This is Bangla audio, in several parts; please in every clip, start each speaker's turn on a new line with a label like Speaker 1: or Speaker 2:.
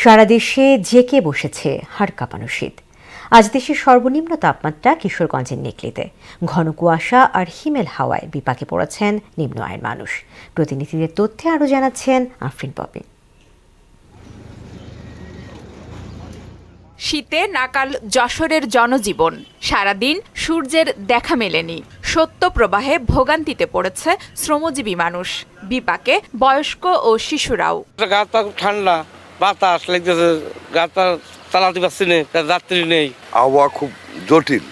Speaker 1: সারা দেশে জেঁকে বসেছে হাড় কাঁপানো শীত। আজ দেশের সর্বনিম্ন তাপমাত্রা কিশোরগঞ্জের নেকলিতে। ঘন কুয়াশা আর হিমেল হাওয়ায় বিপাকে পড়েছেন নিম্ন আয়ের মানুষ। প্রতিনিধিদের তথ্যে আরও জানাচ্ছেন আফরিন পপি।
Speaker 2: শীতে নাকাল যশোরের জনজীবন। সারাদিন সূর্যের দেখা মেলেনি। সত্য প্রবাহে ভোগান্তিতে পড়েছে শ্রমজীবী মানুষ। বিপাকে বয়স্ক ও শিশুরাও।
Speaker 3: গাটা ঠান্ডা, বাতাস লাগতেছে, গাটা চালাতে পারছি না, যাত্রী নেই।
Speaker 4: আবহাওয়া খুব জটিল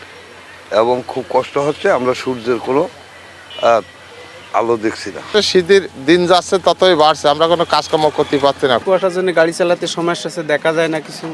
Speaker 4: এবং খুব কষ্ট হচ্ছে। আমরা সূর্যের কোনো আলো দেখছি না।
Speaker 5: শীতের দিন যাচ্ছে ততই বাড়ছে, আমরা কোনো কাজকর্ম করতে পারছি না।
Speaker 6: কুয়াশার জন্য গাড়ি চালাতে সমস্যা আছে, দেখা যায় না কিছু।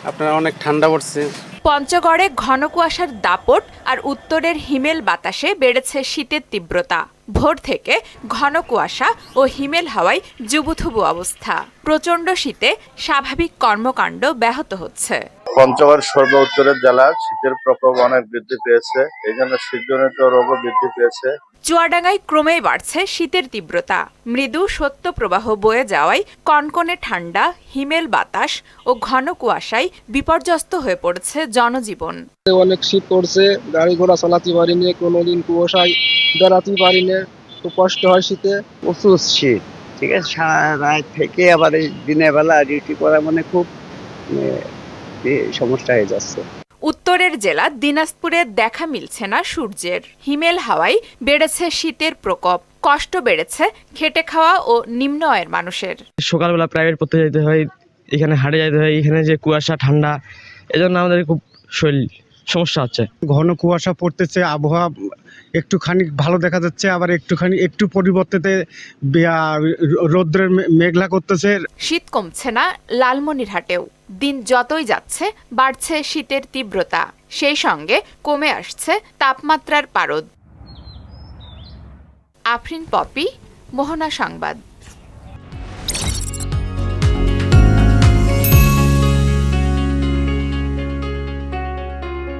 Speaker 6: আপনার অনেক ঠান্ডা পড়ছে।
Speaker 2: পঞ্চগড়ে ঘন কুয়াশার দাপট আর উত্তরের হিমেল বাতাসে বেড়েছে শীতের তীব্রতা। ভোর থেকে ঘন কুয়াশা ও হিমেল হাওয়ায় জুবুথুবু অবস্থা। প্রচণ্ড শীতে স্বাভাবিক কর্মকাণ্ড ব্যাহত হচ্ছে।
Speaker 7: পঞ্চগড় সর্ব উত্তরের জেলা, শীতের প্রকোপ অনেক বৃদ্ধি পেয়েছে, এই জন্য শীতজনিত রোগও বৃদ্ধি পেয়েছে।
Speaker 2: চুয়াডাঙ্গায় ক্রমেই বাড়ছে শীতের তীব্রতা। মৃদু সত্য প্রবাহ বয়ে যাওয়ায় কনকনে ঠান্ডা, হিমেল বাতাস ও ঘন কুয়াশায় বিপর্যস্ত হয়ে পড়েছে জনজীবন।
Speaker 8: অনেক শীত পড়ছে, গাড়ি ঘোড়া চালাতে পারিনি, কোনোদিন কুয়াশায় বেড়াতে পারিনি, খুব কষ্ট হয় শীতে।
Speaker 9: প্রচুর শীত, ঠিক আছে। সারা রাত থেকে আবার এই দিনের বেলা ডিউটি করা মানে খুব সমস্যা হয়ে যাচ্ছে।
Speaker 2: উত্তরের জেলা দিনাজপুরে দেখা মিলছে না সূর্যের। হিমেল হাওয়ায় বেড়েছে শীতের প্রকোপ। কষ্ট বেড়েছে খেটে খাওয়া ও নিম্ন আয়ের মানুষের।
Speaker 10: সকালবেলা প্রাইভেট পড়তে যেতে হয়, এখানে হাটে যেতে হয়, এখানে যে কুয়াশা ঠান্ডা, এজন্য আমাদের খুব শরীর সমস্যা হচ্ছে।
Speaker 11: ঘন কুয়াশা পড়তেছে, আবহাওয়া একটুখানি ভালো দেখা যাচ্ছে, আবার একটু পরিবর্তিতে রৌদ্রের মেঘলা করতেছে।
Speaker 2: শীত কমছে না লালমনিরহাটেও। দিন যতই যাচ্ছে বাড়ছে শীতের তীব্রতা, সেই সঙ্গে কমে আসছে তাপমাত্রার পারদ। আফরিন পপি, মোহনা সংবাদ।